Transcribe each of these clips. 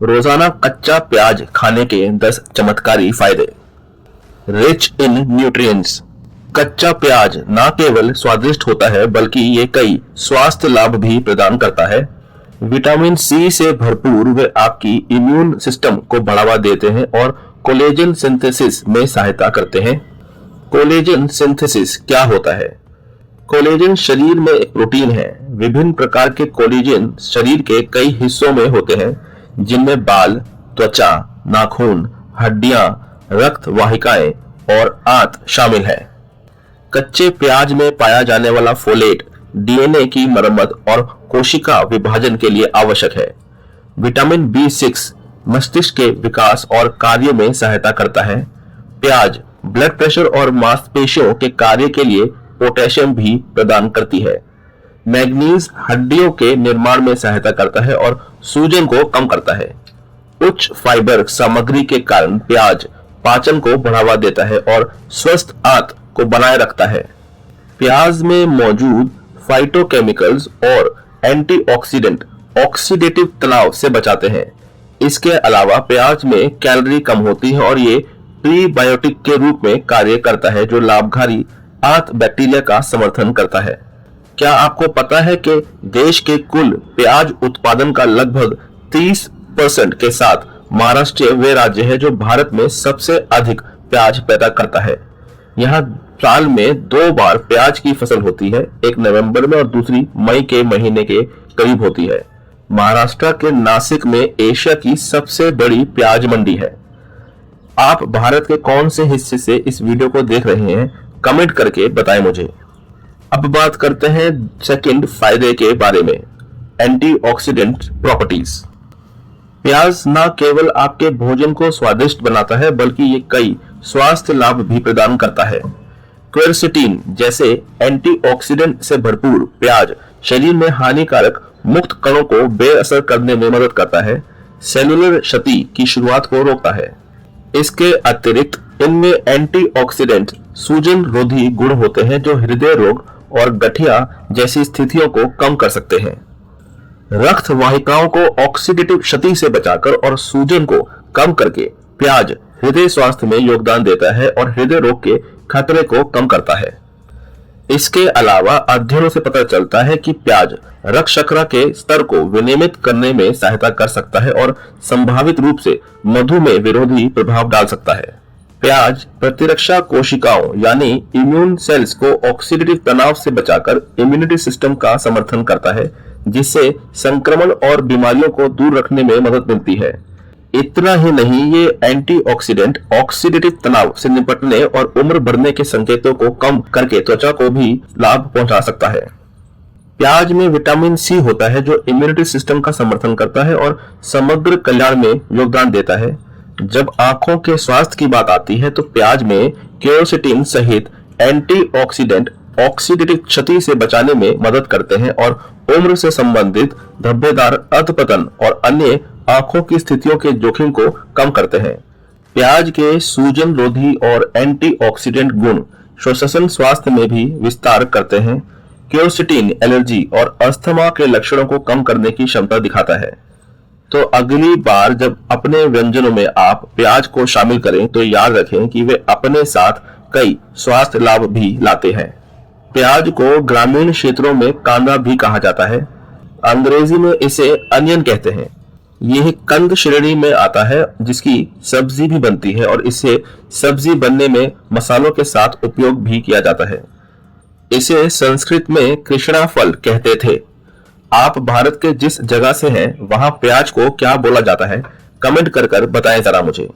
रोजाना कच्चा प्याज खाने के 10 चमत्कारी फायदे। Rich in nutrients. कच्चा प्याज न केवल स्वादिष्ट होता है बल्कि ये कई स्वास्थ्य लाभ भी प्रदान करता है। विटामिन सी से भरपूर वे आपकी इम्यून सिस्टम को बढ़ावा देते हैं और कोलेजन सिंथेसिस में सहायता करते हैं। कोलेजन सिंथेसिस क्या होता है? कोलेजन शरीर में एक प्रोटीन है। विभिन्न प्रकार के कोलेजन शरीर के कई हिस्सों में होते हैं, जिनमें बाल, त्वचा, नाखून, हड्डियां, रक्त वाहिकाएं और आंत शामिल है। कच्चे प्याज में पाया जाने वाला फोलेट डीएनए की मरम्मत और कोशिका विभाजन के लिए आवश्यक है। विटामिन B6 मस्तिष्क के विकास और कार्य में सहायता करता है। प्याज ब्लड प्रेशर और मांसपेशियों के कार्य के लिए पोटेशियम भी प्रदान करती है। मैग्नीज हड्डियों के निर्माण में सहायता करता है और सूजन को कम करता है। उच्च फाइबर सामग्री के कारण प्याज पाचन को बढ़ावा देता है और स्वस्थ आंत को बनाए रखता है। प्याज में मौजूद फाइटोकेमिकल्स और एंटीऑक्सीडेंट ऑक्सीडेटिव तनाव से बचाते हैं। इसके अलावा प्याज में कैलोरी कम होती है और ये प्रीबायोटिक के रूप में कार्य करता है, जो लाभकारी आंत बैक्टीरिया का समर्थन करता है। क्या आपको पता है कि देश के कुल प्याज उत्पादन का लगभग 30% के साथ महाराष्ट्र वे राज्य है जो भारत में सबसे अधिक प्याज पैदा करता है। यहाँ साल में 2 बार प्याज की फसल होती है, एक नवंबर में और दूसरी मई के महीने के करीब होती है। महाराष्ट्र के नासिक में एशिया की सबसे बड़ी प्याज मंडी है। आप भारत के कौन से हिस्से से इस वीडियो को देख रहे हैं, कमेंट करके बताएं मुझे। अब बात करते हैं सेकंड फायदे के बारे में, एंटीऑक्सीडेंट प्रॉपर्टीज। प्याज न केवल आपके भोजन को स्वादिष्ट बनाता है बल्कि ये कई स्वास्थ्य लाभ भी प्रदान करता है। क्वेरसेटीन जैसे एंटीऑक्सीडेंट से भरपूर प्याज शरीर में हानिकारक मुक्त कणों को बेअसर करने में मदद करता है, सेलुलर क्षति की शुरुआत को रोकता है। इसके अतिरिक्त इनमें एंटीऑक्सीडेंट सूजन रोधी गुण होते हैं जो हृदय रोग और गठिया जैसी स्थितियों को कम कर सकते हैं। रक्त वाहिकाओं को ऑक्सीडेटिव क्षति से बचाकर और सूजन को कम करके प्याज हृदय स्वास्थ्य में योगदान देता है और हृदय रोग के खतरे को कम करता है। इसके अलावा अध्ययनों से पता चलता है कि प्याज रक्त शर्करा के स्तर को विनियमित करने में सहायता कर सकता है और संभावित रूप से मधुमेह विरोधी प्रभाव डाल सकता है। प्याज प्रतिरक्षा कोशिकाओं यानी इम्यून सेल्स को ऑक्सीडेटिव तनाव से बचाकर इम्यूनिटी सिस्टम का समर्थन करता है, जिससे संक्रमण और बीमारियों को दूर रखने में मदद मिलती है। इतना ही नहीं, ये एंटीऑक्सीडेंट ऑक्सीडेटिव तनाव से निपटने और उम्र बढ़ने के संकेतों को कम करके त्वचा को भी लाभ पहुंचा सकता है। प्याज में विटामिन सी होता है जो इम्यूनिटी सिस्टम का समर्थन करता है और समग्र कल्याण में योगदान देता है। जब आंखों के स्वास्थ्य की बात आती है तो प्याज में क्वेरसेटीन सहित एंटीऑक्सीडेंट ऑक्सीडेटिव क्षति से बचाने में मदद करते हैं और उम्र से संबंधित धब्बेदार अधपतन और अन्य आंखों की स्थितियों के जोखिम को कम करते हैं। प्याज के सूजन रोधी और एंटीऑक्सीडेंट गुण श्वसन स्वास्थ्य में भी विस्तार करते हैं। क्वेरसेटीन एलर्जी और अस्थमा के लक्षणों को कम करने की क्षमता दिखाता है। तो अगली बार जब अपने व्यंजनों में आप प्याज को शामिल करें तो याद रखें कि वे अपने साथ कई स्वास्थ्य लाभ भी लाते हैं। प्याज को ग्रामीण क्षेत्रों में कांदा भी कहा जाता है। अंग्रेजी में इसे अनियन कहते हैं। यह कंद श्रेणी में आता है जिसकी सब्जी भी बनती है और इसे सब्जी बनने में मसालों के साथ उपयोग भी किया जाता है। इसे संस्कृत में कृष्णा फल कहते थे। आप भारत के जिस जगह से हैं वहां प्याज को क्या बोला जाता है, कमेंट कर कर बताएं जरा मुझे।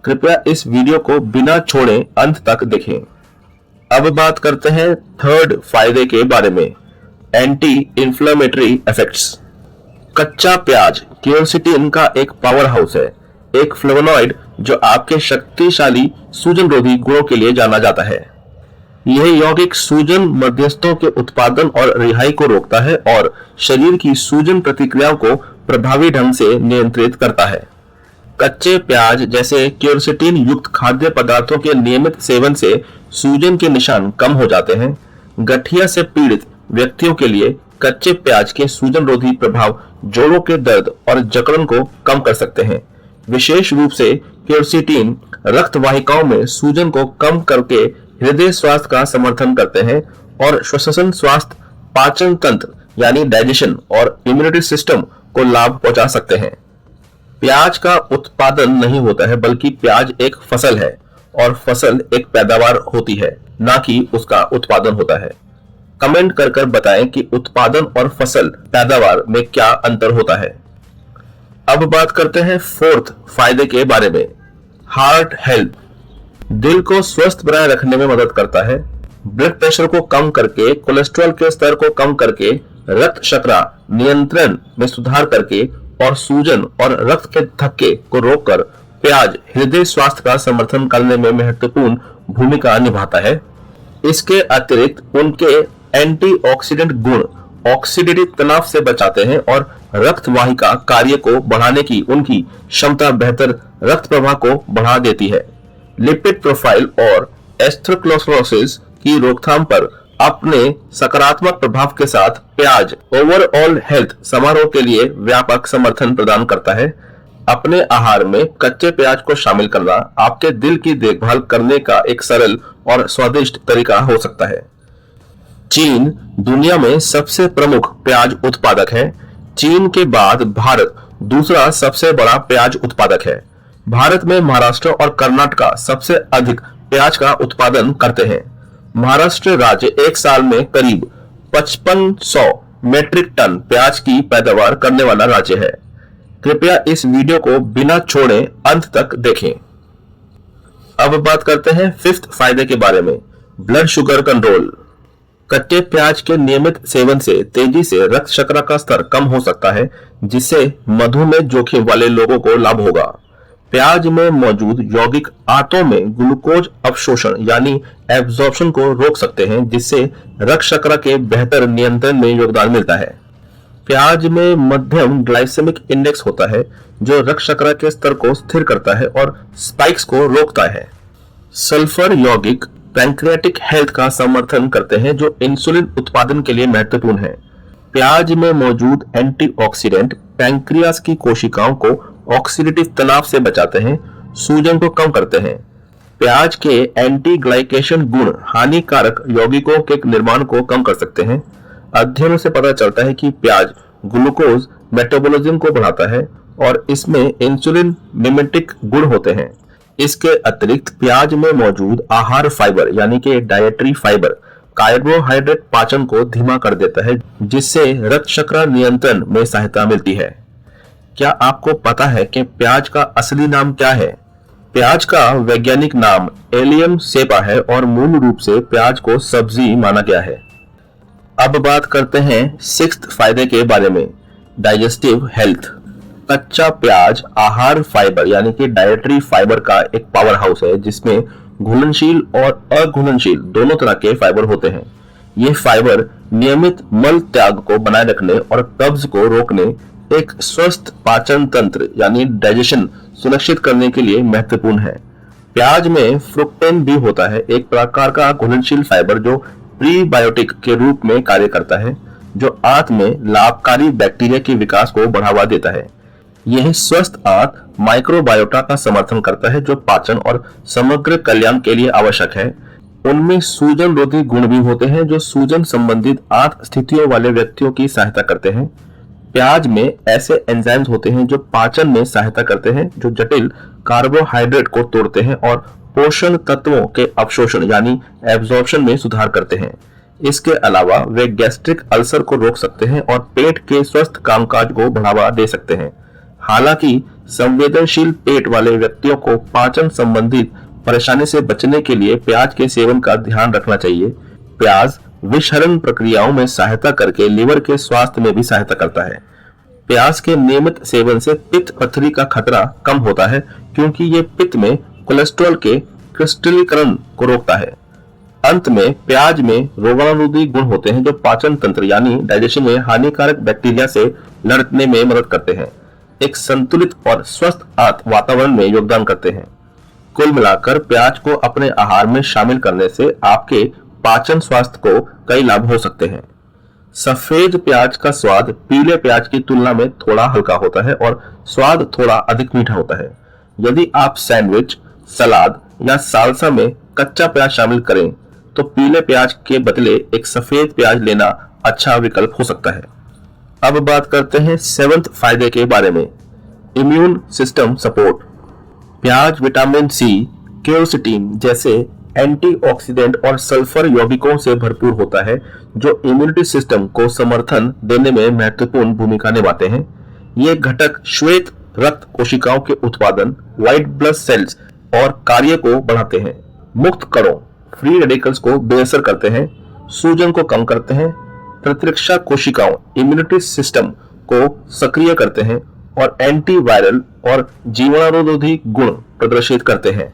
कृपया इस वीडियो को बिना छोड़े अंत तक देखें। अब बात करते हैं थर्ड फायदे के बारे में, एंटी इंफ्लेमेटरी इफेक्ट्स। कच्चा प्याज क्वेरसेटीन का एक पावर हाउस है, एक फ्लेवोनॉइड जो आपके शक्तिशाली सूजन रोधी गुणों के लिए जाना जाता है। यह यौगिक सूजन मध्यस्थों के उत्पादन और रिहाई को रोकता है और शरीर की सूजन प्रतिक्रियाओं को प्रभावी ढंग से नियंत्रित करता है। कच्चे प्याज जैसे क्वेरसेटीन युक्त खाद्य पदार्थों के नियमित सेवन से सूजन के निशान कम हो जाते हैं। गठिया से पीड़ित व्यक्तियों के लिए कच्चे प्याज के सूजन रोधी प्रभाव जोड़ों के दर्द और जकड़न को कम कर सकते हैं। विशेष रूप से क्यूरसेटिन रक्त वाहिकाओं में सूजन को कम करके हृदय स्वास्थ्य का समर्थन करते हैं और श्वसन स्वास्थ्य, पाचन तंत्र यानी डाइजेशन और इम्यूनिटी सिस्टम को लाभ पहुंचा सकते हैं। प्याज का उत्पादन नहीं होता है, बल्कि प्याज एक फसल है और फसल एक पैदावार होती है, ना कि उसका उत्पादन होता है। कमेंट कर कर बताएं कि उत्पादन और फसल पैदावार में क्या अंतर होता है। अब बात करते हैं फोर्थ फायदे के बारे में, हार्ट हेल्थ। दिल को स्वस्थ बनाए रखने में मदद करता है। ब्लड प्रेशर को कम करके, कोलेस्ट्रॉल के स्तर को कम करके, रक्त शर्करा नियंत्रण में सुधार करके और सूजन और रक्त के थक्के को रोककर प्याज हृदय स्वास्थ्य का समर्थन करने में महत्वपूर्ण भूमिका निभाता है। इसके अतिरिक्त उनके एंटीऑक्सीडेंट गुण ऑक्सीडेटिव तनाव से बचाते हैं और रक्त वाहिका कार्य को बढ़ाने की उनकी क्षमता बेहतर रक्त प्रवाह को बढ़ा देती है। लिपिड प्रोफाइल और एथेरोस्क्लेरोसिस की रोकथाम पर अपने सकारात्मक प्रभाव के साथ प्याज ओवरऑल हेल्थ समारोह के लिए व्यापक समर्थन प्रदान करता है। अपने आहार में कच्चे प्याज को शामिल करना आपके दिल की देखभाल करने का एक सरल और स्वादिष्ट तरीका हो सकता है। चीन दुनिया में सबसे प्रमुख प्याज उत्पादक है। चीन के बाद भारत दूसरा सबसे बड़ा प्याज उत्पादक है। भारत में महाराष्ट्र और कर्नाटक सबसे अधिक प्याज का उत्पादन करते हैं। महाराष्ट्र राज्य एक साल में करीब 5500 मीट्रिक टन प्याज की पैदावार करने वाला राज्य है। कृपया इस वीडियो को बिना छोड़े अंत तक देखें। अब बात करते हैं फिफ्थ फायदे के बारे में, ब्लड शुगर कंट्रोल। कच्चे प्याज के नियमित सेवन से तेजी से रक्त शर्करा का स्तर कम हो सकता है, जिससे मधुमेह जोखिम वाले लोगों को लाभ होगा। प्याज में मौजूद यौगिक आंतों में ग्लूकोज अवशोषण यानी एब्जॉर्प्शन को रोक सकते हैं, जिससे रक्त शर्करा के बेहतर नियंत्रण में योगदान मिलता है। प्याज में मध्यम ग्लाइसेमिक इंडेक्स होता है, जो रक्त शर्करा के स्तर को स्थिर करता है और स्पाइक्स को रोकता है। सल्फर यौगिक पैंक्रियाटिक हेल्थ का समर्थन करते हैं, जो इंसुलिन उत्पादन के लिए महत्वपूर्ण है। प्याज में मौजूद एंटीऑक्सीडेंट पैंक्रियास की कोशिकाओं को ऑक्सीडेटिव तनाव से बचाते हैं, सूजन को कम करते हैं। प्याज के एंटी ग्लाइकेशन गुण हानिकारक यौगिकों के निर्माण को कम कर सकते हैं। अध्ययनों से पता चलता है कि प्याज ग्लूकोज मेटाबॉलिज्म को बढ़ाता है और इसमें इंसुलिन मिमेटिक गुण होते हैं। इसके अतिरिक्त प्याज में मौजूद आहार फाइबर यानी कि डाइटरी फाइबर कार्बोहाइड्रेट पाचन को धीमा कर देता है, जिससे रक्त शर्करा नियंत्रण में सहायता मिलती है। क्या आपको पता है कि प्याज का असली नाम क्या है? प्याज का वैज्ञानिक नाम एलियम सेपा है और मूल रूप से प्याज को सब्जी माना गया है। अब बात करते हैं सिक्स्थ फायदे के बारे में, डाइजेस्टिव हेल्थ। कच्चा प्याज आहार फाइबर यानी कि डाइटरी फाइबर का एक पावर हाउस है, जिसमें घुलनशील और अघुलनशील दोनों तरह के फाइबर होते हैं। ये फाइबर नियमित मल त्याग को बनाए रखने और कब्ज को रोकने, एक स्वस्थ पाचन तंत्र यानी डाइजेशन सुनिश्चित करने के लिए महत्वपूर्ण है। प्याज में फ्रुक्टेन भी होता है, एक प्रकार का घुलनशील फाइबर जो प्रीबायोटिक के रूप में कार्य करता है, जो आंत में लाभकारी बैक्टीरिया के विकास को बढ़ावा देता है। यह स्वस्थ आंत माइक्रोबायोटा का समर्थन करता है, जो पाचन और समग्र कल्याण के लिए आवश्यक है। उनमें सूजन रोधी गुण भी होते हैं, जो सूजन संबंधित आंत स्थितियों वाले व्यक्तियों की सहायता करते हैं। प्याज में ऐसे एंजाइम्स होते हैं जो पाचन में सहायता करते हैं, जो जटिल कार्बोहाइड्रेट को तोड़ते हैं और पोषण तत्वों के अवशोषण यानी एब्जॉर्प्शन में सुधार करते हैं। इसके अलावा वे गैस्ट्रिक अल्सर को रोक सकते हैं और पेट के स्वस्थ कामकाज को बढ़ावा दे सकते हैं। हालांकि संवेदनशील पेट वाले व्यक्तियों को पाचन संबंधित परेशानी से बचने के लिए प्याज के सेवन का ध्यान रखना चाहिए। प्याज विषहरण प्रक्रियाओं में सहायता करके लीवर के स्वास्थ्य में भी सहायता करता है। प्याज के नियमित सेवन से पित्त पथरी का खतरा कम होता है, क्योंकि ये पित्त में कोलेस्ट्रॉल के क्रिस्टलीकरण को रोकता है। अंत में प्याज में रोगाणुरोधी गुण होते हैं, जो पाचन तंत्र यानी डाइजेशन में हानिकारक बैक्टीरिया से लड़ने में मदद करते हैं, एक संतुलित और स्वस्थ वातावरण में योगदान करते हैं। कुल मिलाकर प्याज को अपने आहार में शामिल करने से आपके पाचन स्वास्थ्य को कई लाभ हो सकते हैं। सफेद प्याज का स्वाद पीले प्याज की तुलना में थोड़ा हल्का होता है और स्वाद थोड़ा अधिक मीठा होता है। यदि आप सैंडविच, सलाद या सालसा में कच्चा प्याज शामिल करें तो पीले प्याज के बदले एक सफेद प्याज लेना अच्छा विकल्प हो सकता है। अब बात करते हैं 7वें फायदे के बारे में, इम्यून सिस्टम सपोर्ट। प्याज विटामिन सी, क्यूरसेटिन जैसे एंटीऑक्सीडेंट और सल्फर यौगिकों से भरपूर होता है जो इम्यूनिटी सिस्टम को समर्थन देने में महत्वपूर्ण भूमिका निभाते हैं। ये घटक श्वेत रक्त कोशिकाओं के उत्पादन, व्हाइट ब्लड सेल्स और कार्य को बढ़ाते हैं, मुक्त कणों फ्री रेडिकल्स को बेअसर करते हैं, सूजन को कम करते हैं, प्रतिरक्षा कोशिकाओं इम्यूनिटी सिस्टम को सक्रिय करते हैं और एंटीवायरल और जीवाणुरोधी गुण प्रदर्शित करते हैं।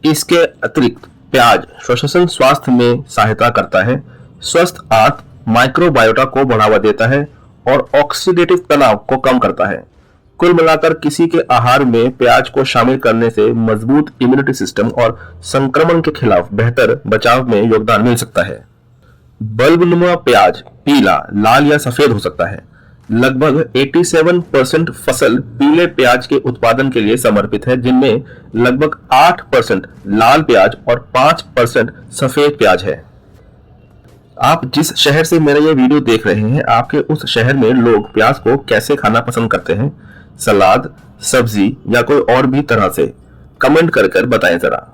इसके अतिरिक्त प्याज श्वसन स्वास्थ्य में सहायता करता है, स्वस्थ आंत माइक्रोबायोटा को बढ़ावा देता है और ऑक्सीडेटिव तनाव को कम करता है। कुल मिलाकर किसी के आहार में प्याज को शामिल करने से मजबूत इम्यूनिटी सिस्टम और संक्रमण के खिलाफ बेहतर बचाव में योगदान मिल सकता है। बल्बनुमा प्याज पीला, लाल या सफेद हो सकता है। लगभग 87% फसल पीले प्याज के उत्पादन के लिए समर्पित है, जिनमें लगभग 8% लाल प्याज और 5% सफेद प्याज है। आप जिस शहर से मेरा ये वीडियो देख रहे हैं, आपके उस शहर में लोग प्याज को कैसे खाना पसंद करते हैं? सलाद, सब्जी या कोई और भी तरह से? कमेंट कर बताएं जरा।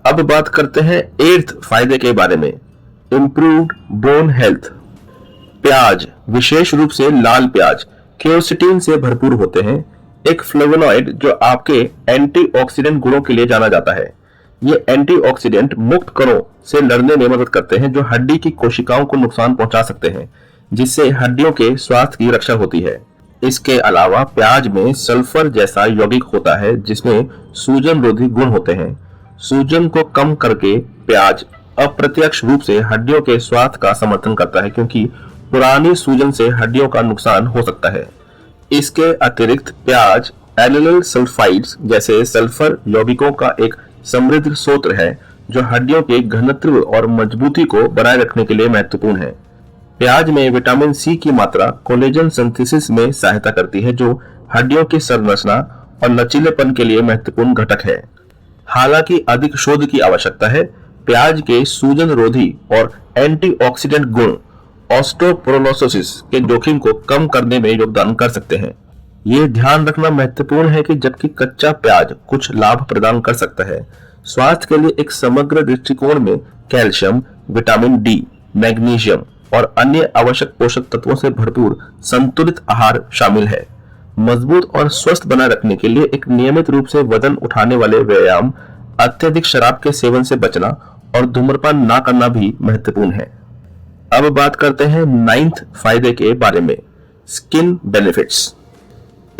अब बात करते हैं 8वें फायदे के बारे में, इम्प्रूव्ड बोन हेल्थ। प्याज, विशेष रूप से लाल प्याज, क्यूरसेटिन से भरपूर होते हैं, एक फ्लेवोनॉइड जो आपके एंटीऑक्सीडेंट गुणों के लिए जाना जाता है। ये एंटीऑक्सीडेंट मुक्त कणों से लड़ने में मदद करते हैं जो हड्डी की कोशिकाओं को नुकसान पहुंचा सकते हैं, जिससे हड्डियों के स्वास्थ्य की रक्षा होती है। इसके अलावा प्याज में सल्फर जैसा यौगिक होता है जिसमें सूजन रोधी गुण होते हैं। सूजन को कम करके प्याज अप्रत्यक्ष रूप से हड्डियों के स्वास्थ्य का समर्थन करता है, क्योंकि पुरानी सूजन से हड्डियों का नुकसान हो सकता है। इसके अतिरिक्त प्याज एलिल सल्फाइड्स जैसे सल्फर यौगिकों का एक समृद्ध स्रोत है जो हड्डियों के घनत्व और मजबूती को बनाए रखने के लिए महत्वपूर्ण है। प्याज में विटामिन सी की मात्रा कोलेजन सिंथेसिस में सहायता करती है, जो हड्डियों की संरचना और लचीलेपन के लिए महत्वपूर्ण घटक है। हालांकि अधिक शोध की आवश्यकता है। प्याज के सूजन रोधी और एंटीऑक्सीडेंट गुण ऑस्टियोपोरोसिस के जोखिम को कम करने में योगदान कर सकते हैं। ये ध्यान रखना महत्वपूर्ण है कि जबकि कच्चा प्याज कुछ लाभ प्रदान कर सकता है, स्वास्थ्य के लिए एक समग्र दृष्टिकोण में कैल्शियम, विटामिन डी, मैग्नीशियम और अन्य आवश्यक पोषक तत्वों से भरपूर संतुलित आहार शामिल है। मजबूत और स्वस्थ बनाए रखने के लिए एक नियमित रूप से वजन उठाने वाले व्यायाम, अत्यधिक शराब के सेवन से बचना और धूम्रपान ना करना भी महत्वपूर्ण है। अब बात करते हैं 9वें फायदे के बारे में, स्किन बेनिफिट्स।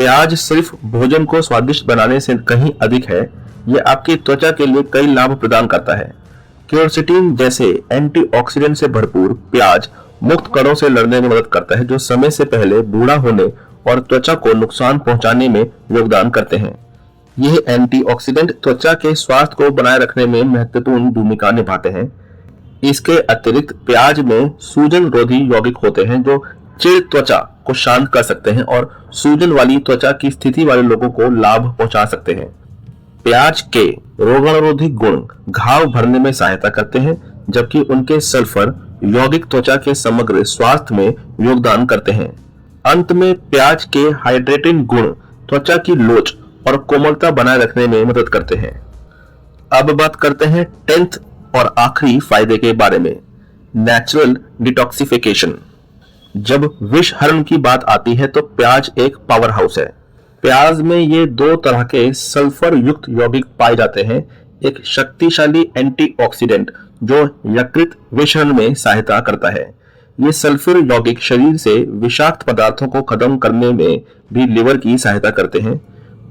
प्याज सिर्फ भोजन को स्वादिष्ट बनाने से कहीं अधिक है, यह आपकी त्वचा के लिए कई लाभ प्रदान करता है। क्यूरसेटिन जैसे एंटीऑक्सीडेंट से भरपूर प्याज मुक्त कणों से लड़ने में मदद करता है, जो समय से पहले बूढ़ा होने और त्वचा को नुकसान पहुंचाने में योगदान करते हैं। यह एंटीऑक्सीडेंट त्वचा के स्वास्थ्य को बनाए रखने में महत्वपूर्ण भूमिका निभाते हैं। इसके अतिरिक्त प्याज में सूजन रोधी यौगिक होते हैं जो चिड़ त्वचा को शांत कर सकते हैं और सूजन वाली त्वचा की स्थिति वाले लोगों को लाभ पहुंचा सकते हैं। प्याज के रोगाणुरोधी गुण घाव भरने में सहायता करते हैं, जबकि उनके सल्फर यौगिक त्वचा के समग्र स्वास्थ्य में योगदान करते हैं। अंत में प्याज के हाइड्रेटिंग गुण त्वचा की लोच और कोमलता बनाए रखने में मदद करते हैं। अब बात करते हैं 10th और आखिरी फायदे के बारे में, नेचुरल डिटॉक्सिफिकेशन। जब विष हरण की बात आती है तो प्याज एक पावर हाउस है। प्याज में ये 2 तरह के सल्फर युक्त यौगिक पाए जाते हैं, एक शक्तिशाली एंटीऑक्सीडेंट जो यकृत विषहरण में सहायता करता है। ये सल्फर यौगिक शरीर से विषाक्त पदार्थों को खत्म करने में भी लिवर की सहायता करते हैं।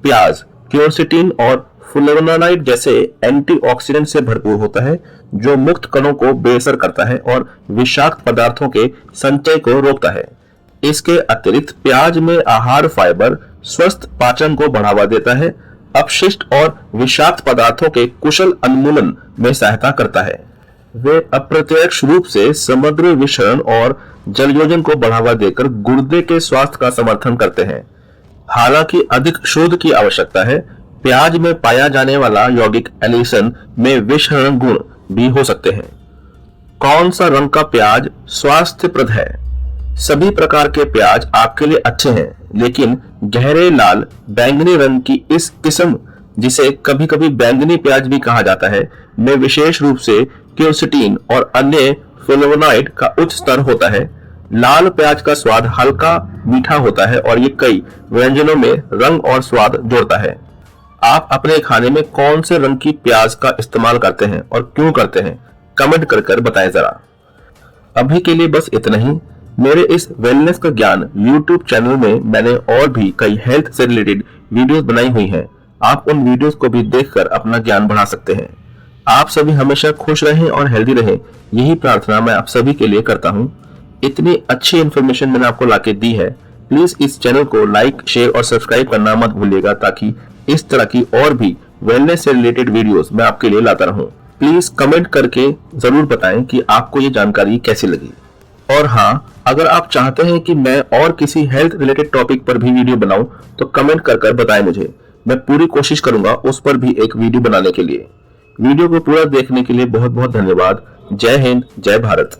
प्याज क्यूरसेटिन और फ्लेवोनॉइड जैसे एंटीऑक्सीडेंट से भरपूर होता है, जो मुक्त कणों को बेअसर करता है और विषाक्त पदार्थों के संचय को रोकता है। इसके अतिरिक्त प्याज में आहार फाइबर स्वस्थ पाचन को बढ़ावा देता है, अपशिष्ट और विषाक्त पदार्थों के कुशल उन्मूलन में सहायता करता है। वे अप्रत्यक्ष रूप से समग्र विषहरण और जलयोजन को बढ़ावा देकर गुर्दे के स्वास्थ्य का समर्थन करते हैं। हालांकि अधिक शोध की आवश्यकता है। प्याज में पाया जाने वाला यौगिक एलिसन में विषहरण गुण भी हो सकते हैं। कौन सा रंग का प्याज स्वास्थ्यप्रद है? सभी प्रकार के प्याज आपके लिए अच्छे हैं, लेकिन गहरे लाल बैंगनी रंग की इस किस्म, जिसे कभी कभी बैंगनी प्याज भी कहा जाता है, में विशेष रूप से क्यूरसेटिन और अन्य फ्लेवोनॉइड का उच्च स्तर होता है। लाल प्याज का स्वाद हल्का मीठा होता है और ये कई व्यंजनों में रंग और स्वाद जोड़ता है। आप अपने खाने में कौन से रंग की प्याज का इस्तेमाल करते हैं और क्यों करते हैं? कमेंट कर बताएं जरा। अभी के लिए बस इतना ही। मेरे इस वेलनेस का ज्ञान YouTube चैनल में मैंने और भी कई हेल्थ से रिलेटेड वीडियोस बनाई हुई हैं। आप उन वीडियोस को भी देखकर अपना ज्ञान बढ़ा सकते हैं। आप सभी हमेशा खुश रहें और हेल्दी रहें, यही प्रार्थना मैं आप सभी के लिए करता हूँ। इतनी अच्छी इन्फॉर्मेशन मैंने आपको लाके दी है। प्लीज इस चैनल को लाइक, शेयर और सब्सक्राइब करना मत भूलिएगा, ताकि इस तरह की और भी वेलनेस से रिलेटेड वीडियोस मैं आपके लिए लाता रहूं। प्लीज कमेंट करके जरूर बताएं कि आपको ये जानकारी कैसी लगी। और हाँ, अगर आप चाहते हैं कि मैं और किसी हेल्थ रिलेटेड टॉपिक पर भी वीडियो बनाऊं, तो कमेंट कर बताएं मुझे। मैं पूरी कोशिश करूंगा उस पर भी एक वीडियो बनाने के लिए। वीडियो को पूरा देखने के लिए बहुत बहुत धन्यवाद। जय हिंद, जय भारत।